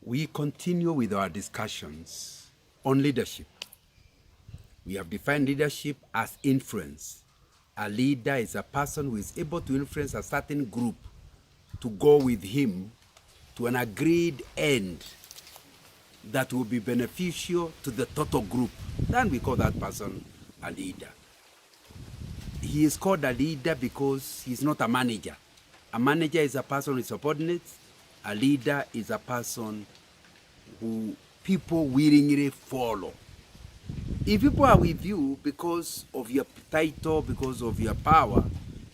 We continue with our discussions on leadership. We have defined leadership as influence. A leader is a person who is able to influence a certain group to go with him to an agreed end that will be beneficial to the total group. Then we call that person a leader. He is called a leader because he's not a manager. A manager is a person with subordinates. A leader is a person who people willingly follow. If people are with you because of your title, because of your power,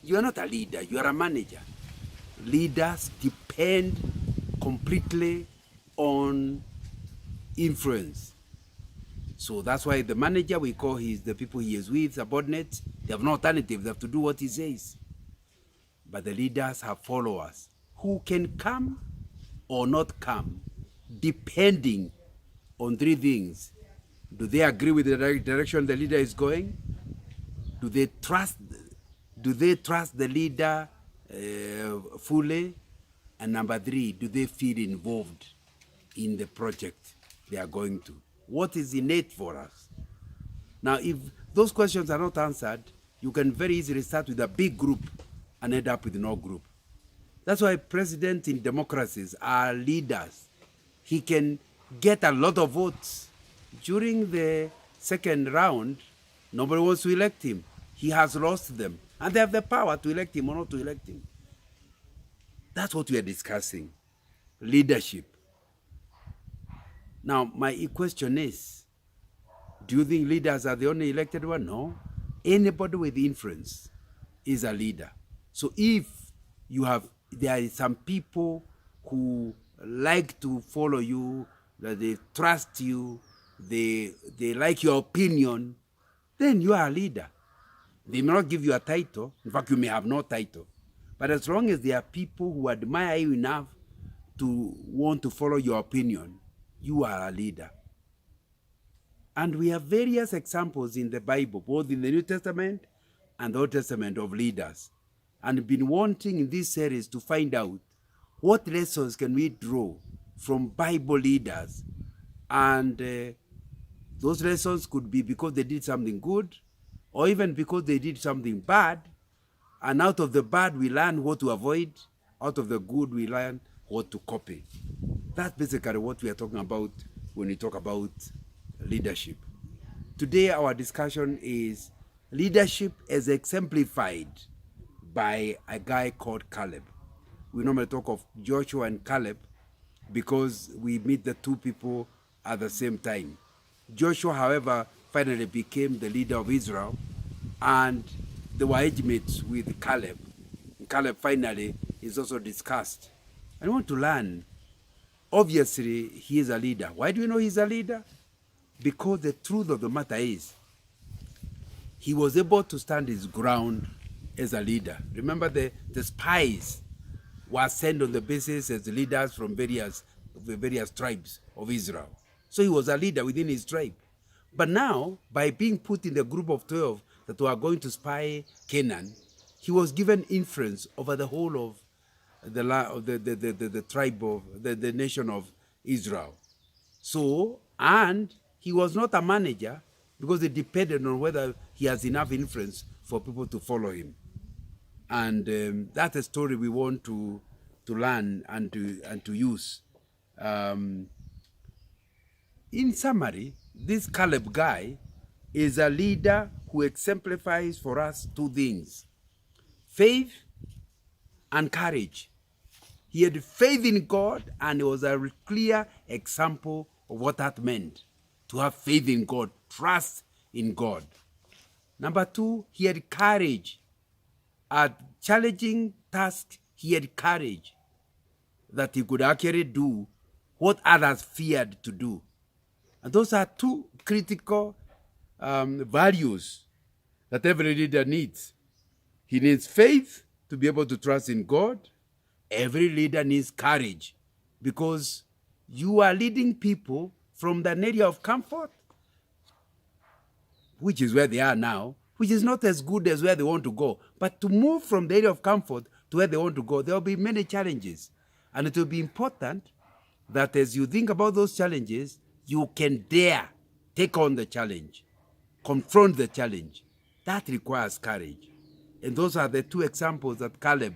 you are not a leader, you are a manager. Leaders depend completely on influence. So that's why the manager, we call the people he is with, subordinates. They have no alternative, they have to do what he says. But the leaders have followers who can come or not come, depending on three things. Do they agree with the direction the leader is going? Do they trust the leader fully? And number three, do they feel involved in the project they are going to? What is innate for us? Now, if those questions are not answered, you can very easily start with a big group and end up with no group. That's why presidents in democracies are leaders. He can get a lot of votes. During the second round, nobody wants to elect him. He has lost them. And they have the power to elect him or not to elect him. That's what we are discussing. Leadership. Now, my question is, do you think leaders are the only elected one? No. Anybody with influence is a leader. So if there are some people who like to follow you, that they trust you, they like your opinion, then you are a leader. They may not give you a title. In fact, you may have no title. But as long as there are people who admire you enough to want to follow your opinion, you are a leader. And we have various examples in the Bible, both in the New Testament and the Old Testament, of leaders. And been wanting in this series to find out what lessons can we draw from Bible leaders. And those lessons could be because they did something good, or even because they did something bad. And out of the bad, we learn what to avoid. Out of the good, we learn what to copy. That's basically what we are talking about when we talk about leadership. Today, our discussion is leadership as exemplified by a guy called Caleb. We normally talk of Joshua and Caleb because we meet the two people at the same time. Joshua, however, finally became the leader of Israel, and they were age mates with Caleb. And Caleb finally is also discussed. I want to learn, obviously, he is a leader. Why do you know he's a leader? Because the truth of the matter is, he was able to stand his ground as a leader. Remember, the spies were sent on the basis as leaders from the various tribes of Israel. So he was a leader within his tribe. But now, by being put in the group of 12 that were going to spy Canaan, he was given influence over the whole of the tribe of the nation of Israel. So, and he was not a manager because it depended on whether he has enough influence for people to follow him. And that's a story we want to learn and to use. In summary, this Caleb guy is a leader who exemplifies for us two things: faith and courage. He had faith in God, and it was a clear example of what that meant, to have faith in God, trust in God. Number two, he had courage. At challenging tasks, he had courage that he could actually do what others feared to do. And those are two critical values that every leader needs. He needs faith to be able to trust in God. Every leader needs courage, because you are leading people from the area of comfort, which is where they are now, which is not as good as where they want to go. But to move from the area of comfort to where they want to go, there will be many challenges. And it will be important that as you think about those challenges, you can dare take on the challenge, confront the challenge. That requires courage. And those are the two examples that Caleb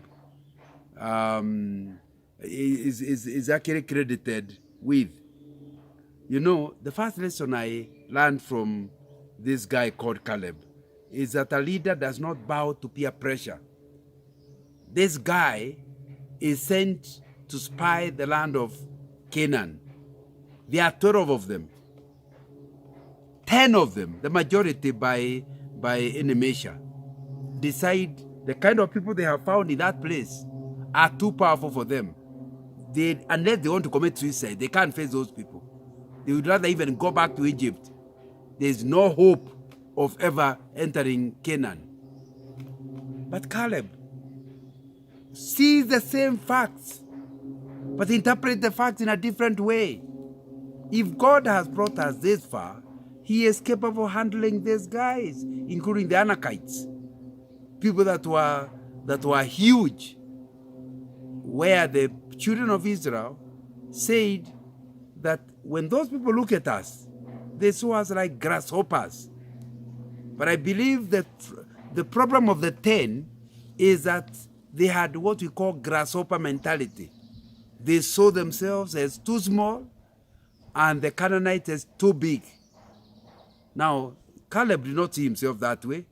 is actually credited with. You know, the first lesson I learned from this guy called Caleb is that a leader does not bow to peer pressure. This guy is sent to spy the land of Canaan. There are 12 of them. 10 of them, the majority by any measure, decide the kind of people they have found in that place are too powerful for them. Unless they want to commit suicide, they can't face those people. They would rather even go back to Egypt. There's no hope of ever entering Canaan. But Caleb sees the same facts, but interprets the facts in a different way. If God has brought us this far, he is capable of handling these guys, including the Anakites, people that were huge, where the children of Israel said that when those people look at us, they saw us like grasshoppers. But I believe that the problem of the 10 is that they had what we call grasshopper mentality. They saw themselves as too small and the Canaanites as too big. Now, Caleb did not see himself that way.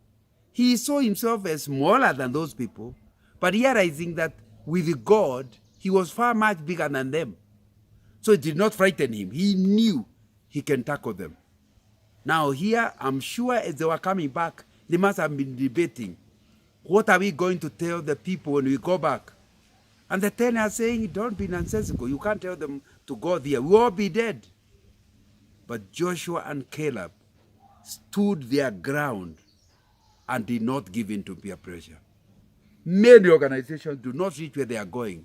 He saw himself as smaller than those people, but realizing that with God, he was far much bigger than them. So it did not frighten him. He knew he can tackle them. Now here, I'm sure as they were coming back, they must have been debating, what are we going to tell the people when we go back? And the 10 are saying, don't be nonsensical. You can't tell them to go there. We'll all be dead. But Joshua and Caleb stood their ground and did not give in to peer pressure. Many organizations do not reach where they are going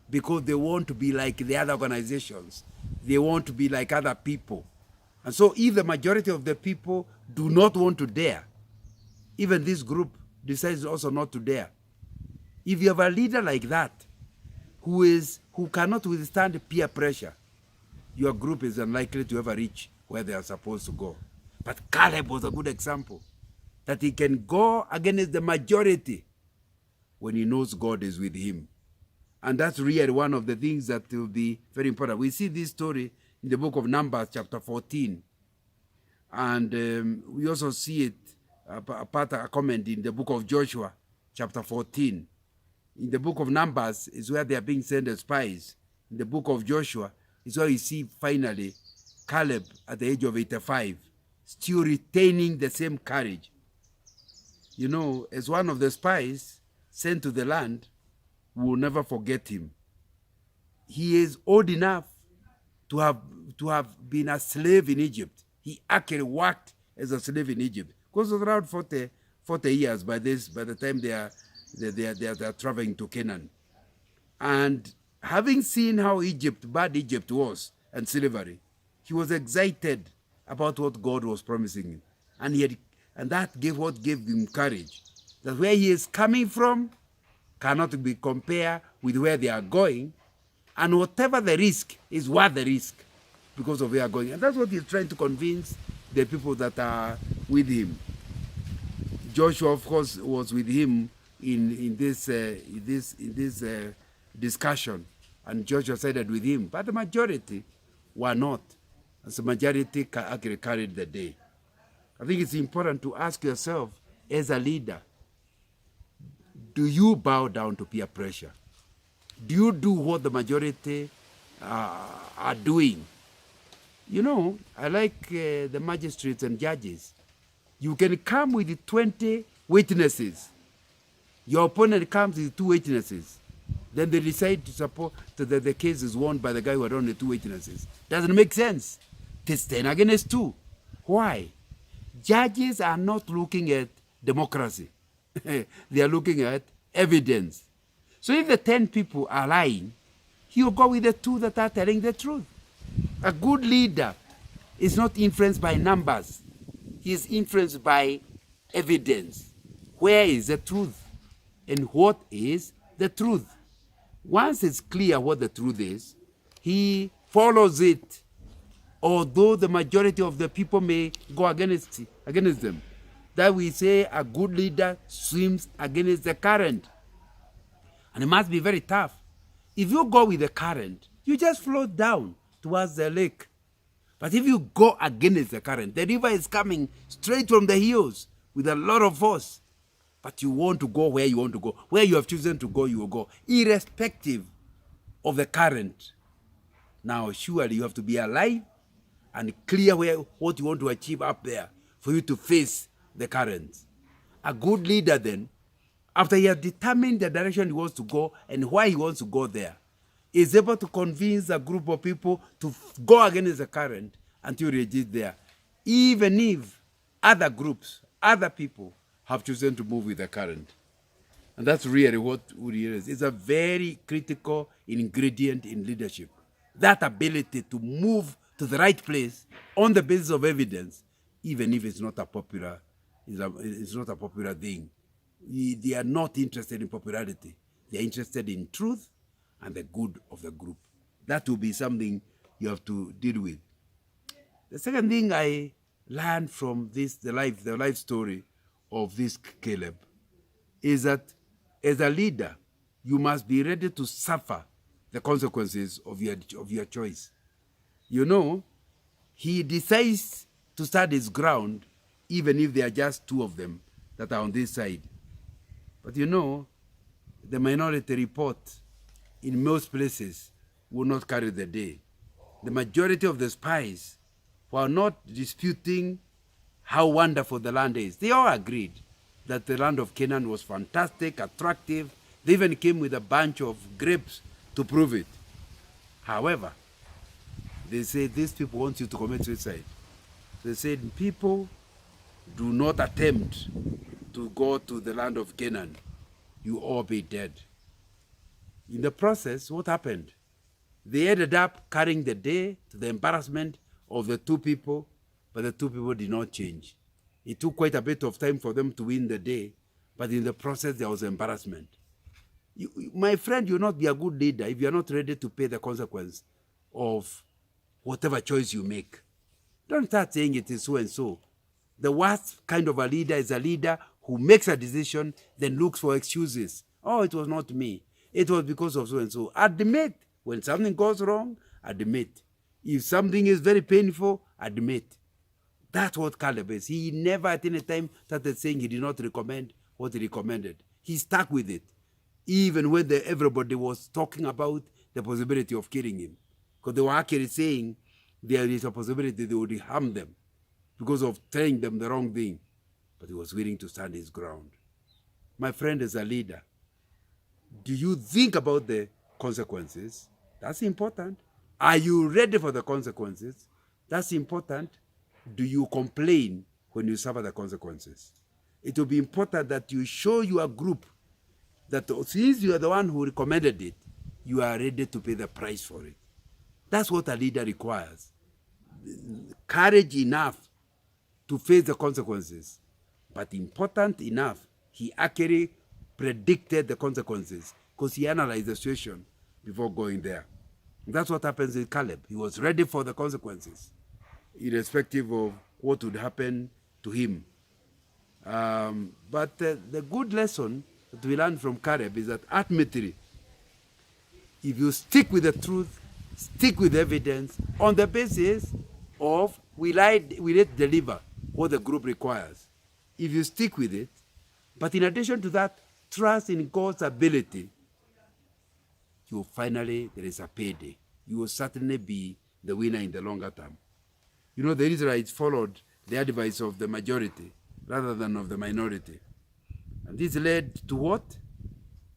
because they want to be like the other organizations. They want to be like other people. And so if the majority of the people do not want to dare, even this group decides also not to dare. If you have a leader like that, who cannot withstand peer pressure, your group is unlikely to ever reach where they are supposed to go. But Caleb was a good example, that he can go against the majority when he knows God is with him. And that's really one of the things that will be very important. We see this story in the book of Numbers, chapter 14. And we also see it, a comment in the book of Joshua, chapter 14. In the book of Numbers is where they are being sent as spies. In the book of Joshua is where you see finally Caleb at the age of 85, still retaining the same courage. You know, as one of the spies sent to the land, we will never forget him. He is old enough to have been a slave in Egypt. He actually worked as a slave in Egypt. Because it was around 40 years by the time they are traveling to Canaan. And having seen how bad Egypt was and slavery, he was excited about what God was promising him. And that gave him courage. That where he is coming from cannot be compared with where they are going. And whatever the risk is worth the risk because of where they are going. And that's what he's trying to convince the people that are with him. Joshua, of course, was with him in this discussion, and Joshua sided with him. But the majority were not. And the majority actually carried the day. I think it's important to ask yourself, as a leader, do you bow down to peer pressure? Do you do what the majority are doing? You know, I like the magistrates and judges. You can come with 20 witnesses. Your opponent comes with 2 witnesses. Then they decide to support that the case is won by the guy who had only 2 witnesses. Doesn't make sense. It's 10 against 2. Why? Judges are not looking at democracy. They are looking at evidence. So if the 10 people are lying, he'll go with the 2 that are telling the truth. A good leader is not influenced by numbers. He is influenced by evidence. Where is the truth? And what is the truth? Once it's clear what the truth is, he follows it, although the majority of the people may go against them. That we say a good leader swims against the current. And it must be very tough. If you go with the current, you just float down towards the lake. But if you go against the current, the river is coming straight from the hills with a lot of force. But you want to go where you want to go. Where you have chosen to go, you will go, irrespective of the current. Now, surely you have to be alive and clear what you want to achieve up there for you to face the currents. A good leader then, after he has determined the direction he wants to go and why he wants to go there, is able to convince a group of people to go against the current until he reaches there, even if other groups, other people have chosen to move with the current. And that's really what Uri is. It's a very critical ingredient in leadership. That ability to move to the right place on the basis of evidence, even if it's not a popular, it's not a popular thing. They are not interested in popularity. They are interested in truth and the good of the group. That will be something you have to deal with. The second thing I learned from this, the life story of this Caleb, is that as a leader, you must be ready to suffer the consequences of your choice. You know, he decides to stand his ground, even if there are just two of them that are on this side. But you know, the minority report in most places will not carry the day. The majority of the spies were not disputing how wonderful the land is. They all agreed that the land of Canaan was fantastic, attractive. They even came with a bunch of grapes to prove it. However, they say these people want you to commit suicide. They said, people, do not attempt to go to the land of Canaan. You all be dead. In the process, what happened? They ended up carrying the day to the embarrassment of the two people, but the two people did not change. It took quite a bit of time for them to win the day, but in the process, there was embarrassment. My friend, you'll not be a good leader if you're not ready to pay the consequence of whatever choice you make. Don't start saying it is so and so. The worst kind of a leader is a leader who makes a decision, then looks for excuses. Oh, it was not me. It was because of so and so. Admit when something goes wrong, admit. If something is very painful, admit. That's what Caleb is. He never at any time started saying he did not recommend what he recommended. He stuck with it, even when everybody was talking about the possibility of killing him. Because they were actually saying there is a possibility they would harm them because of telling them the wrong thing. But he was willing to stand his ground. My friend, as a leader, do you think about the consequences? That's important. Are you ready for the consequences? That's important. Do you complain when you suffer the consequences? It will be important that you show your group that since you are the one who recommended it, you are ready to pay the price for it. That's what a leader requires. Courage enough to face the consequences, but important enough, he accurately predicted the consequences because he analyzed the situation before going there. And that's what happens with Caleb. He was ready for the consequences, irrespective of what would happen to him. But the good lesson that we learn from Caleb is that ultimately, if you stick with the truth, stick with evidence on the basis of we let deliver what the group requires. If you stick with it, but in addition to that, trust in God's ability, there is a payday. You will certainly be the winner in the longer term. You know, the Israelites followed the advice of the majority rather than of the minority. And this led to what?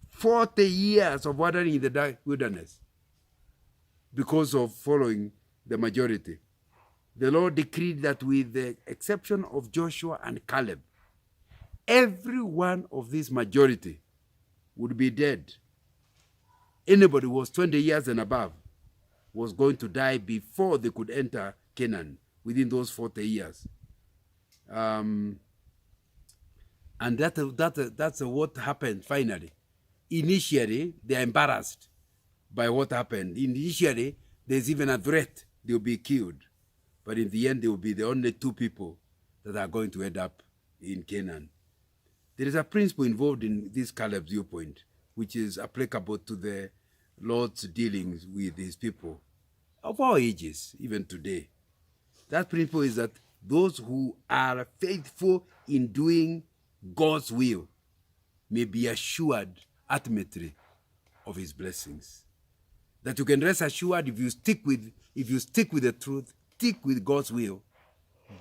40 years of wandering in the wilderness because of following the majority. The Lord decreed that with the exception of Joshua and Caleb, every one of this majority would be dead. Anybody who was 20 years and above was going to die before they could enter Canaan within those 40 years. And that's what happened finally. Initially, they are embarrassed by what happened. Initially, There's even a threat they'll be killed. But in the end, they will be the only 2 people that are going to end up in Canaan. There is a principle involved in this Caleb's viewpoint, which is applicable to the Lord's dealings with his people of all ages, even today. That principle is that those who are faithful in doing God's will may be assured ultimately of his blessings. That you can rest assured if you stick with the truth, stick with God's will,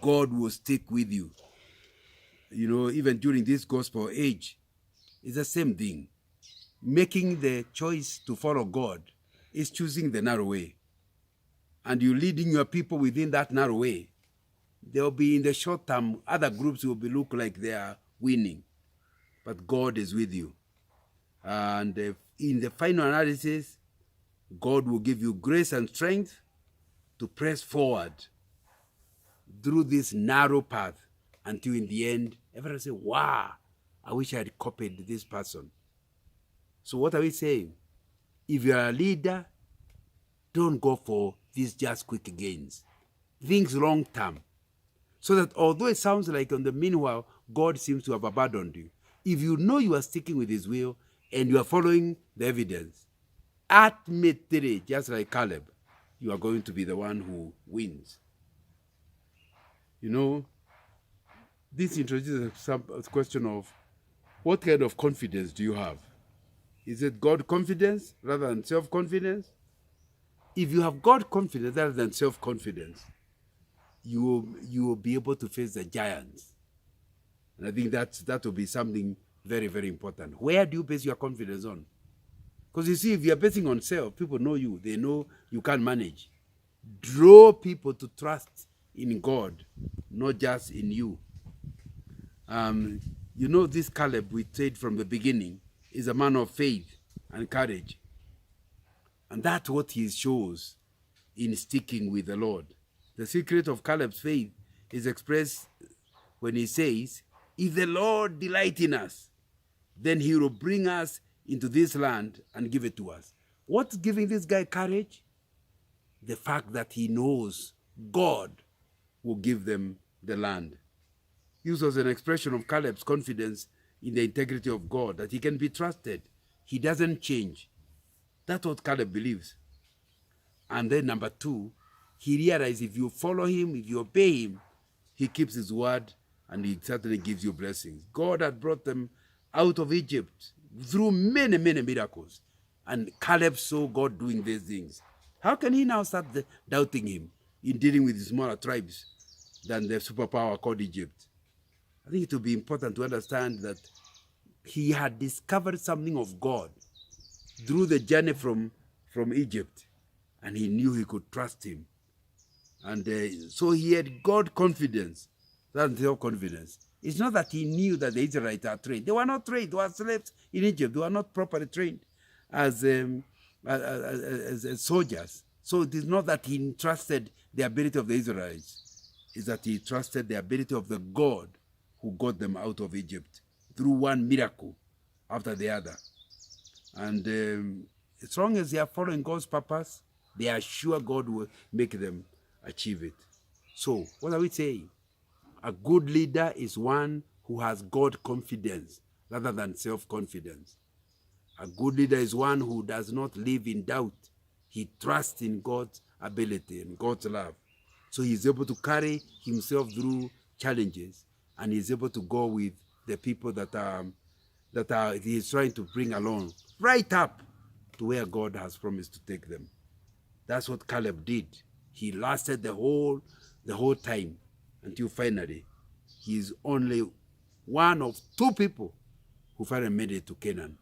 God will stick with you. You know, even during this gospel age, it's the same thing. Making the choice to follow God is choosing the narrow way. And you leading your people within that narrow way. They'll be in the short term, other groups will be look like they are winning. But God is with you. And in the final analysis, God will give you grace and strength to press forward through this narrow path until in the end, everyone say, wow, I wish I had copied this person. So what are we saying? If you are a leader, don't go for these just quick gains. Think long term. So that although it sounds like on the meanwhile, God seems to have abandoned you, if you know you are sticking with his will and you are following the evidence, ultimately, just like Caleb, you are going to be the one who wins. You know, this introduces some question of what kind of confidence do you have? Is it God confidence rather than self-confidence? If you have God confidence rather than self-confidence, you will be able to face the giants. And I think that will be something very, very important. Where do you base your confidence on? Because you see, if you're basing on self, people know you. They know you can't manage. Draw people to trust in God, not just in you. You know, this Caleb, we said from the beginning, is a man of faith and courage. And that's what he shows in sticking with the Lord. The secret of Caleb's faith is expressed when he says, if the Lord delight in us, then he will bring us into this land and give it to us. What's giving this guy courage? The fact that he knows God will give them the land. This was an expression of Caleb's confidence in the integrity of God, that he can be trusted. He doesn't change. That's what Caleb believes. And then number 2, he realized if you follow him, if you obey him, he keeps his word and he certainly gives you blessings. God had brought them out of Egypt through many, many miracles. And Caleb saw God doing these things. How can he now start doubting him in dealing with the smaller tribes than the superpower called Egypt? I think it will be important to understand that he had discovered something of God through the journey from Egypt, and he knew he could trust him. And so he had God confidence, not self-confidence. It's not that he knew that the Israelites are trained. They were not trained. They were slaves in Egypt. They were not properly trained as soldiers. So it is not that he trusted the ability of the Israelites. It's that he trusted the ability of the God who got them out of Egypt through one miracle after the other. And as long as they are following God's purpose, they are sure God will make them achieve it. So what are we saying? A good leader is one who has God confidence rather than self-confidence. A good leader is one who does not live in doubt. He trusts in God's ability and God's love. So he's able to carry himself through challenges, and he's able to go with the people that he's trying to bring along, right up to where God has promised to take them. That's what Caleb did. He lasted the whole time until finally he's only one of 2 people who finally made it to Canaan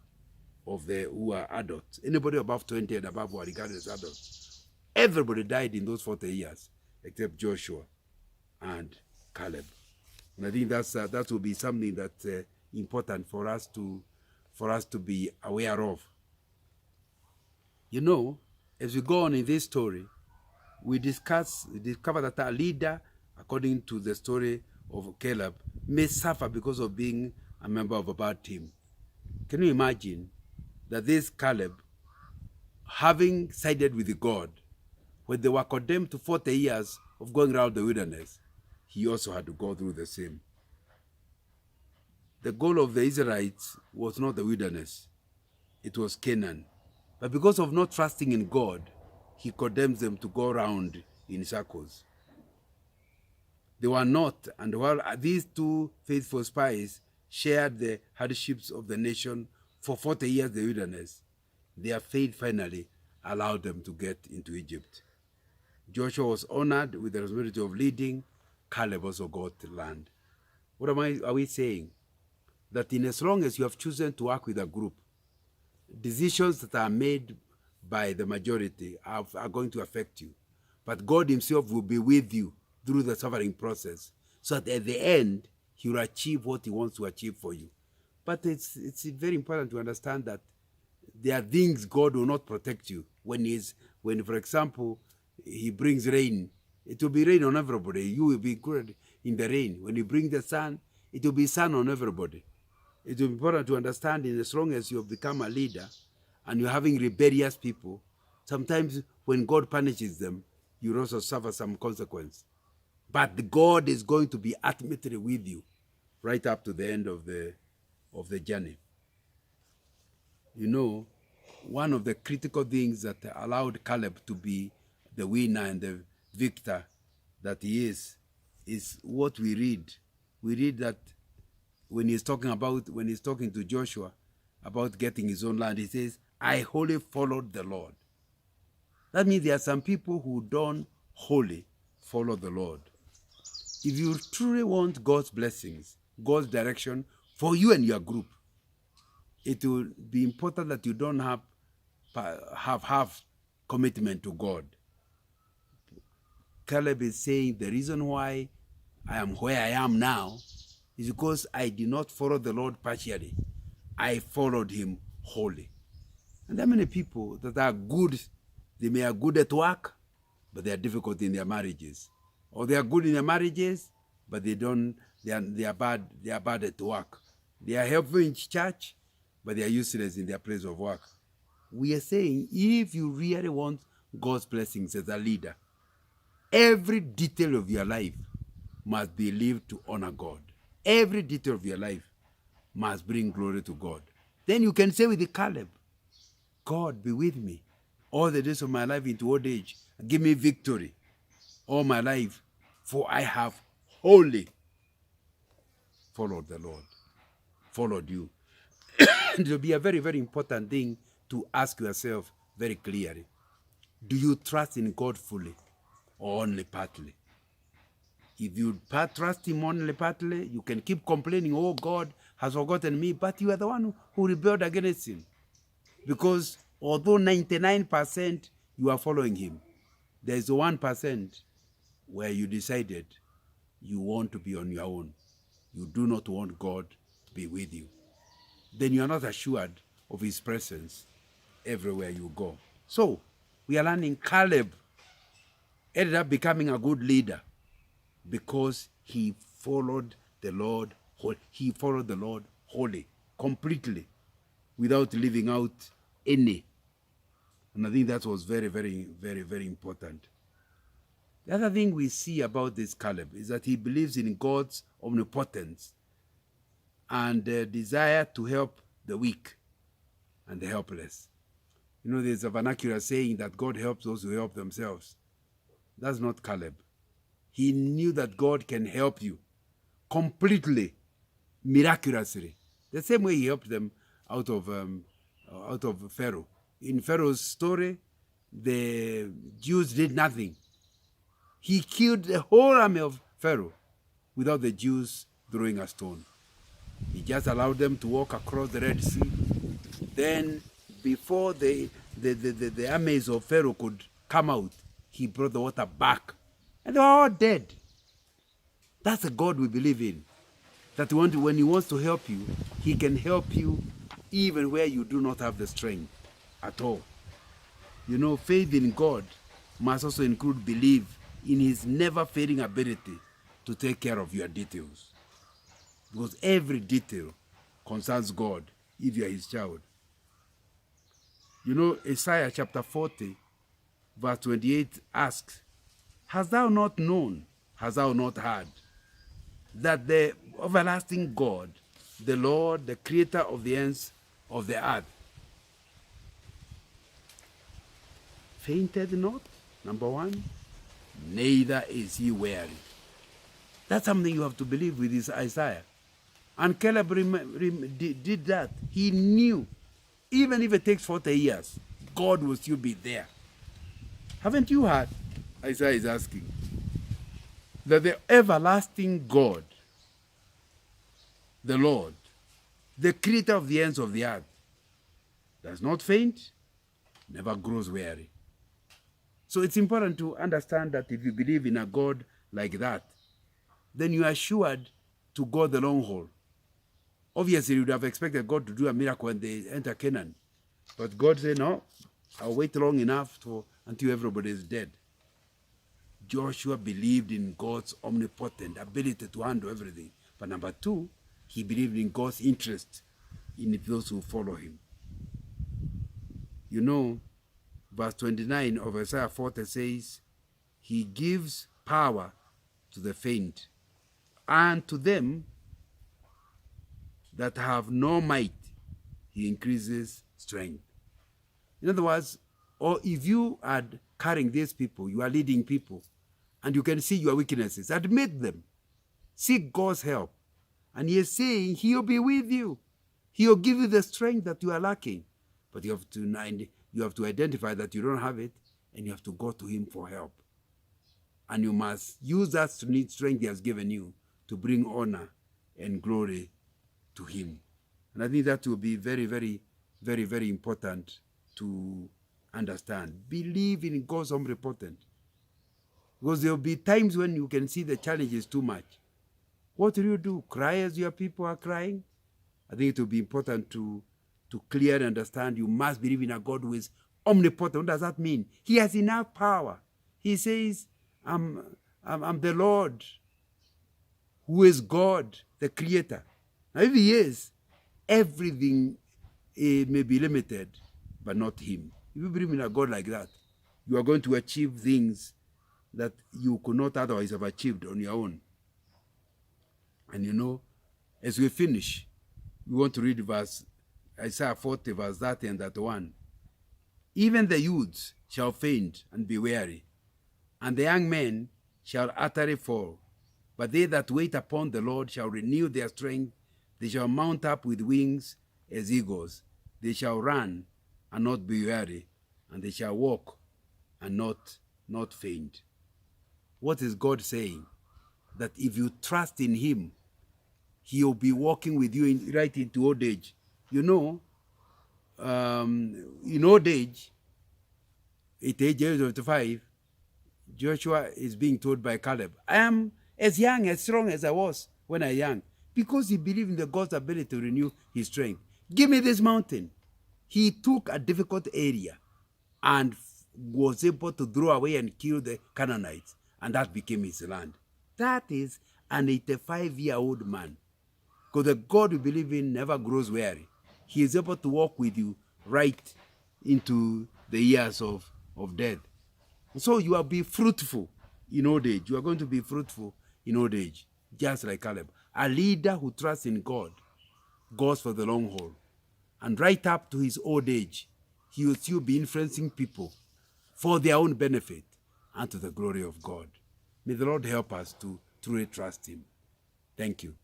who are adults. Anybody above 20 and above were regarded as adults. Everybody died in those 40 years except Joshua and Caleb. And I think that will be something that's important for us to be aware of. You know, as we go on in this story, we discover that a leader, according to the story of Caleb, may suffer because of being a member of a bad team. Can you imagine that this Caleb, having sided with God, when they were condemned to 40 years of going around the wilderness, he also had to go through the same. The goal of the Israelites was not the wilderness, it was Canaan. But because of not trusting in God, he condemns them to go around in circles. They were not, and while these two faithful spies shared the hardships of the nation for 40 years in the wilderness, their faith finally allowed them to get into Egypt. Joshua was honored with the responsibility of leading. Caleb also got the land. What are we saying? That in as long as you have chosen to work with a group, decisions that are made by the majority are going to affect you. But God himself will be with you through the suffering process, so that at the end, he will achieve what he wants to achieve for you. But it's very important to understand that there are things God will not protect you. When, for example, he brings rain, it will be rain on everybody. You will be good in the rain. When he brings the sun, it will be sun on everybody. It will be important to understand, in as long as you have become a leader and you're having rebellious people, sometimes when God punishes them, you also suffer some consequence. But God is going to be ultimately with you right up to the end of the journey. You know, one of the critical things that allowed Caleb to be the winner and the victor that he is what we read. We read that when he's talking to Joshua about getting his own land, he says, I wholly followed the Lord. That means there are some people who don't wholly follow the Lord. If you truly want God's blessings, God's direction for you and your group, it will be important that you don't have commitment to God. Caleb is saying the reason why I am where I am now is because I did not follow the Lord partially. I followed him wholly. And there are many people that are good. They are good at work, but they are difficult in their marriages. Or they are good in their marriages, but they are bad at work. They are helpful in church, but they are useless in their place of work. We are saying, if you really want God's blessings as a leader, every detail of your life must be lived to honor God. Every detail of your life must bring glory to God. Then you can say with Caleb, God be with me all the days of my life into old age. Give me victory all my life, for I have wholly followed the Lord, followed you. It will be a very, very important thing to ask yourself very clearly. Do you trust in God fully or only partly? If you trust him only partly, you can keep complaining, oh, God has forgotten me, but you are the one who rebelled against him. Because although 99% you are following him, there is 1% where you decided you want to be on your own. You do not want God to be with you. Then you are not assured of his presence everywhere you go. So, we are learning Caleb ended up becoming a good leader because he followed the Lord. He followed the Lord wholly, completely, without leaving out any. And I think that was very, very, very, very important. The other thing we see about this Caleb is that he believes in God's omnipotence and the desire to help the weak and the helpless. You know, there's a vernacular saying that God helps those who help themselves. That's not Caleb. He knew that God can help you completely, miraculously. The same way he helped them out of Pharaoh. In Pharaoh's story, the Jews did nothing. He killed the whole army of Pharaoh without the Jews throwing a stone. He just allowed them to walk across the Red Sea. Then, before the armies of Pharaoh could come out, he brought the water back. And they were all dead. That's a God we believe in. That when he wants to help you, he can help you even where you do not have the strength at all. You know, faith in God must also include belief in his never-failing ability to take care of your details. Because every detail concerns God if you are his child. You know, Isaiah chapter 40, verse 28 asks, hast thou not known, hast thou not heard, that the everlasting God, the Lord, the creator of the ends of the earth, fainted not, number one, neither is he weary. That's something you have to believe with this Isaiah. And Caleb did that. He knew, even if it takes 40 years, God will still be there. Haven't you heard, Isaiah is asking, that the everlasting God, the Lord, the creator of the ends of the earth, does not faint, never grows weary. So it's important to understand that if you believe in a God like that, then you are assured to go the long haul. Obviously, you would have expected God to do a miracle when they enter Canaan. But God said, no, I'll wait long enough until everybody is dead. Joshua believed in God's omnipotent ability to handle everything. But number two, he believed in God's interest in those who follow him. You know, verse 29 of Isaiah 40 says, he gives power to the faint, and to them that have no might, he increases strength. In other words, or if you are carrying these people, you are leading people, and you can see your weaknesses, admit them. Seek God's help. And he is saying he'll be with you. He'll give you the strength that you are lacking. But you have to identify that you don't have it, and you have to go to him for help. And you must use that strength he has given you to bring honor and glory to him. And I think that will be very, very, very, very important to understand. Believe in God's omnipotent. Because there will be times when you can see the challenge is too much. What will you do? Cry as your people are crying? I think it will be important to clearly understand you must believe in a God who is omnipotent. What does that mean? He has enough power. He says, I'm the Lord, who is God, the creator. Now, if he is, everything may be limited, but not him. If you believe in a God like that, you are going to achieve things that you could not otherwise have achieved on your own. And you know, as we finish, we want to read Isaiah 40, verse 30 and 31. Even the youths shall faint and be weary, and the young men shall utterly fall. But they that wait upon the Lord shall renew their strength. They shall mount up with wings as eagles. They shall run and not be weary, and they shall walk and not faint. What is God saying? That if you trust in him, he'll be walking with you right into old age. You know, in old age, at the age of 25, Joshua is being told by Caleb, I am as young, as strong as I was when I was young, because he believed in the God's ability to renew his strength. Give me this mountain. He took a difficult area and was able to throw away and kill the Canaanites, and that became his land. That is an 85-year-old man. Because the God you believe in never grows weary. He is able to walk with you right into the years of death. So you will be fruitful in old age. You are going to be fruitful in old age, just like Caleb. A leader who trusts in God goes for the long haul. And right up to his old age, he will still be influencing people for their own benefit and to the glory of God. May the Lord help us to truly trust him. Thank you.